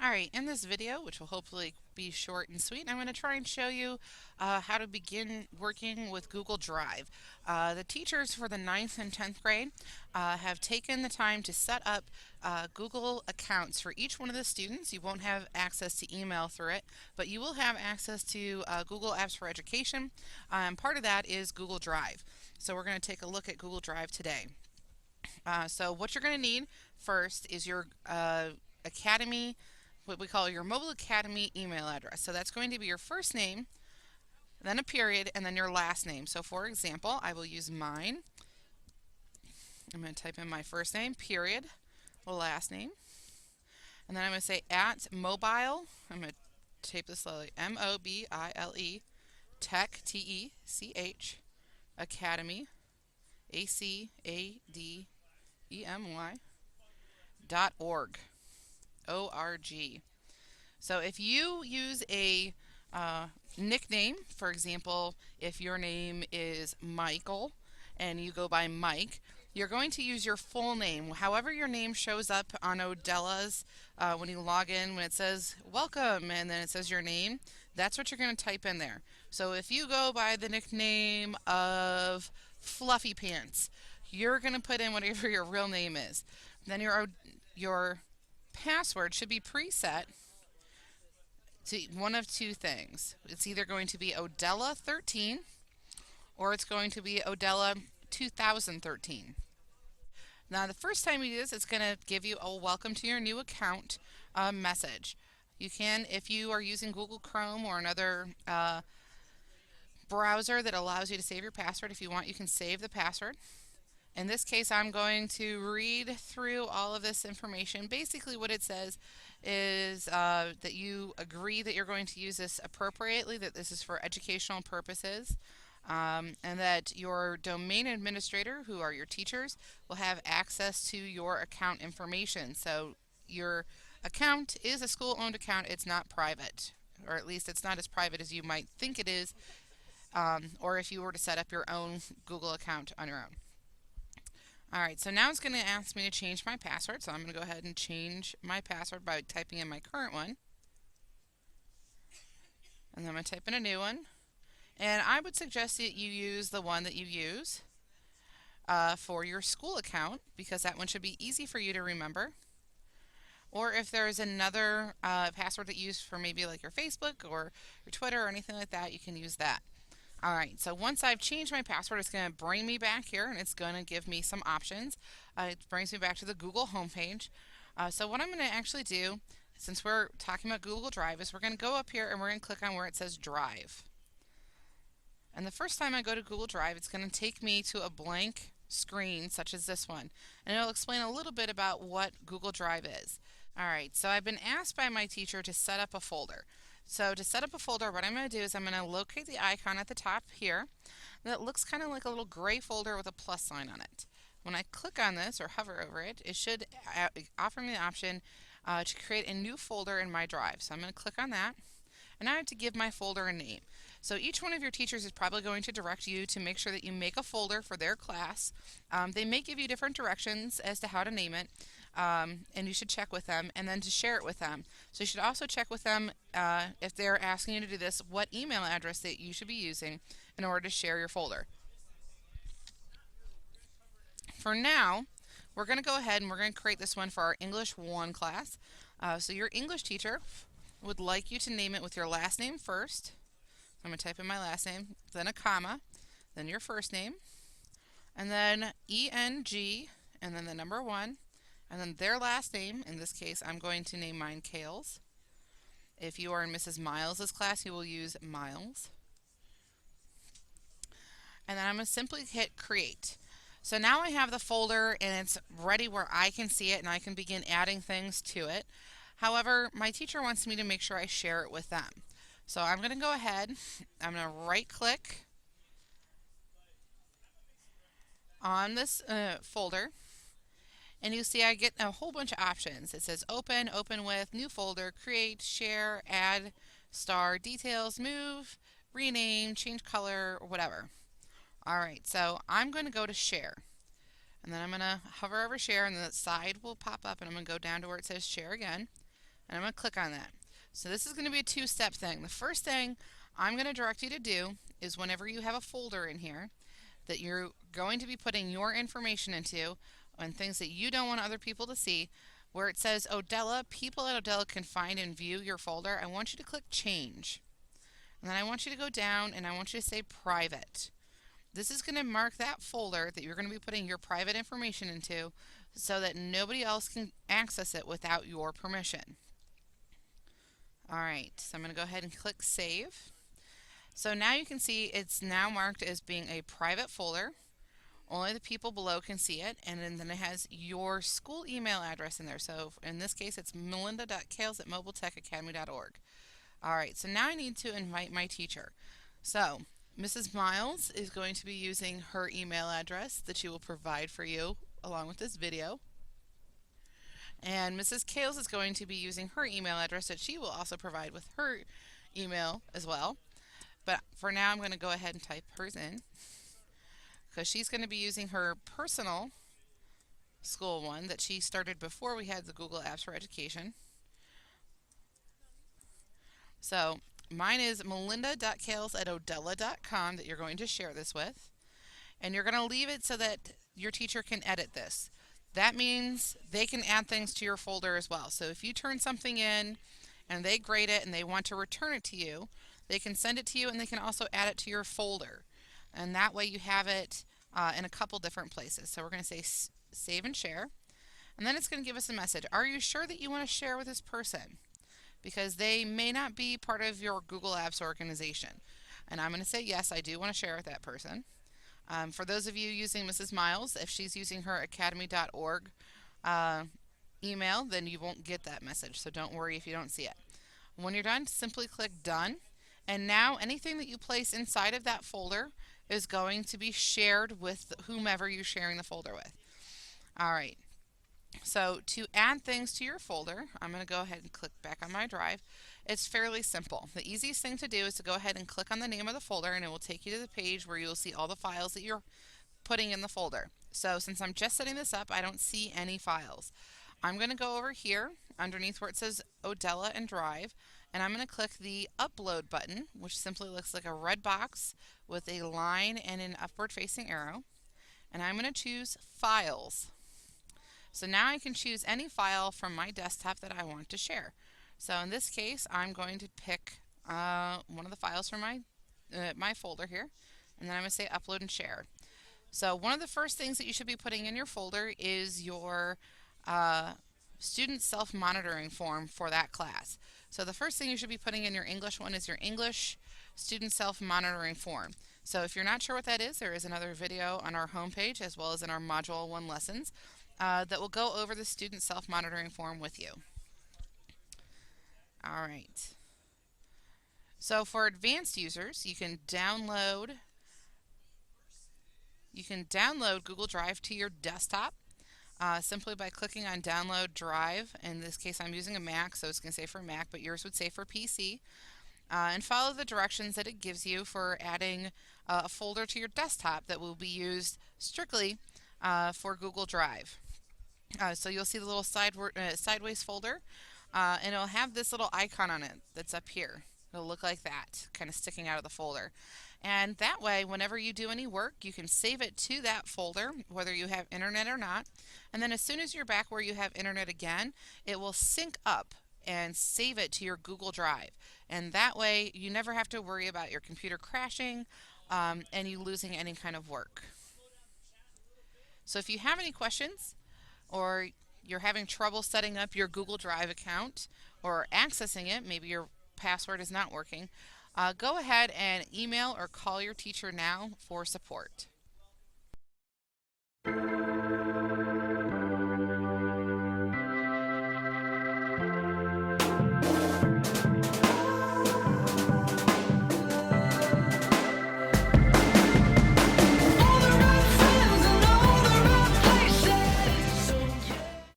Alright, in this video, which will hopefully be short and sweet, I'm going to try and show you how to begin working with Google Drive. The teachers for the 9th and 10th grade have taken the time to set up Google accounts for each one of the students. You won't have access to email through it, but you will have access to Google Apps for Education. Part of that is Google Drive. So we're going to take a look at Google Drive today. So what you're going to need first is your Academy, what we call your Mobile Academy email address. So that's going to be your first name, then a period, and then your last name. So for example, I will use mine. I'm going to type in my first name, period, last name, and then I'm going to say at mobile. I'm going to type this slowly, MOBILE, tech, TECH, academy, ACADEMY, .org. ORG. So if you use a nickname, for example, if your name is Michael and you go by Mike, you're going to use your full name. However your name shows up on OHDELA's when you log in, when it says welcome and then it says your name, that's what you're going to type in there. So if you go by the nickname of Fluffy Pants, you're going to put in whatever your real name is. Then your password should be preset to one of two things. It's either going to be OHDELA 13 or it's going to be OHDELA 2013. Now, the first time you do this, it's going to give you a welcome to your new account message. You can, if you are using Google Chrome or another browser that allows you to save your password, if you want, you can save the password. In this case, I'm going to read through all of this information. Basically, what it says is that you agree that you're going to use this appropriately, that this is for educational purposes, and that your domain administrator, who are your teachers, will have access to your account information. So your account is a school-owned account. It's not private, or at least it's not as private as you might think it is, or if you were to set up your own Google account on your own. Alright, so now it's going to ask me to change my password, so I'm going to go ahead and change my password by typing in my current one. And then I'm going to type in a new one. And I would suggest that you use the one that you use for your school account, because that one should be easy for you to remember. Or if there's another password that you use for maybe like your Facebook or your Twitter or anything like that, you can use that. Alright, so once I've changed my password, it's going to bring me back here and it's going to give me some options. It brings me back to the Google homepage. So what I'm going to actually do, since we're talking about Google Drive, is we're going to go up here and we're going to click on where it says Drive. And the first time I go to Google Drive, it's going to take me to a blank screen such as this one. And it'll explain a little bit about what Google Drive is. Alright, so I've been asked by my teacher to set up a folder. So to set up a folder, what I'm going to do is I'm going to locate the icon at the top here that looks kind of like a little gray folder with a plus sign on it. When I click on this or hover over it, it should offer me the option to create a new folder in my drive. So I'm going to click on that, and I have to give my folder a name. So each one of your teachers is probably going to direct you to make sure that you make a folder for their class. They may give you different directions as to how to name it, and you should check with them, and then to share it with them. So you should also check with them if they're asking you to do this, what email address that you should be using in order to share your folder. For now, we're going to go ahead and we're going to create this one for our English 1 class. So your English teacher would like you to name it with your last name first. I'm going to type in my last name, then a comma, then your first name, and then ENG, and then the number 1, and then their last name. In this case, I'm going to name mine Kales. If you are in Mrs. Miles's class, you will use Miles. And then I'm going to simply hit Create. So now I have the folder and it's ready where I can see it and I can begin adding things to it. However, my teacher wants me to make sure I share it with them. So I'm going to go ahead, I'm going to right click on this folder, and you see I get a whole bunch of options. It says open, open with, new folder, create, share, add, star, details, move, rename, change color, or whatever. Alright, so I'm going to go to share. And then I'm going to hover over share, and the side will pop up, and I'm going to go down to where it says share again. and I'm going to click on that. So this is going to be a two-step thing. The first thing I'm going to direct you to do is whenever you have a folder in here that you're going to be putting your information into and things that you don't want other people to see, where it says OHDELA, people at OHDELA can find and view your folder, I want you to click change. And then I want you to go down and I want you to say private. This is going to mark that folder that you're going to be putting your private information into so that nobody else can access it without your permission. Alright, so I'm going to go ahead and click save. So now you can see it's now marked as being a private folder. Only the people below can see it, and then it has your school email address in there. So in this case, it's melinda.kales@mobiletechacademy.org. Alright, so now I need to invite my teacher. So Mrs. Miles is going to be using her email address that she will provide for you along with this video. And Mrs. Kales is going to be using her email address that she will also provide with her email as well. But for now, I'm going to go ahead and type hers in because she's going to be using her personal school one that she started before we had the Google Apps for Education. So mine is melinda.kales@ohdela.com that you're going to share this with. And you're going to leave it so that your teacher can edit this. That means they can add things to your folder as well. So if you turn something in and they grade it and they want to return it to you, they can send it to you and they can also add it to your folder. And that way you have it in a couple different places. So we're going to say save and share. And then it's going to give us a message. Are you sure that you want to share with this person? Because they may not be part of your Google Apps organization. And I'm going to say yes, I do want to share with that person. For those of you using Mrs. Miles, if she's using her academy.org email, then you won't get that message. So don't worry if you don't see it. When you're done, simply click done. And now anything that you place inside of that folder is going to be shared with whomever you're sharing the folder with. All right. So to add things to your folder, I'm going to go ahead and click back on my drive. It's fairly simple. The easiest thing to do is to go ahead and click on the name of the folder and it will take you to the page where you'll see all the files that you're putting in the folder. So since I'm just setting this up, I don't see any files. I'm going to go over here underneath where it says OHDELA and Drive, and I'm going to click the upload button, which simply looks like a red box with a line and an upward facing arrow. And I'm going to choose Files. So now I can choose any file from my desktop that I want to share. So in this case, I'm going to pick one of the files from my folder here, and then I'm going to say upload and share. So one of the first things that you should be putting in your folder is your student self-monitoring form for that class. So the first thing you should be putting in your English one is your English student self-monitoring form. So if you're not sure what that is, there is another video on our homepage as well as in our Module 1 lessons that will go over the student self-monitoring form with you. All right. So for advanced users, you can download Google Drive to your desktop simply by clicking on Download Drive. In this case, I'm using a Mac, so it's going to say for Mac, but yours would say for PC. And follow the directions that it gives you for adding a folder to your desktop that will be used strictly for Google Drive. So you'll see the little sideways folder, and it'll have this little icon on it that's up here. It'll look like that, kind of sticking out of the folder. And that way, whenever you do any work, you can save it to that folder, whether you have internet or not. And then as soon as you're back where you have internet again, it will sync up and save it to your Google Drive. And that way, you never have to worry about your computer crashing and you losing any kind of work. So if you have any questions, or you're having trouble setting up your Google Drive account or accessing it, maybe your password is not working, go ahead and email or call your teacher now for support.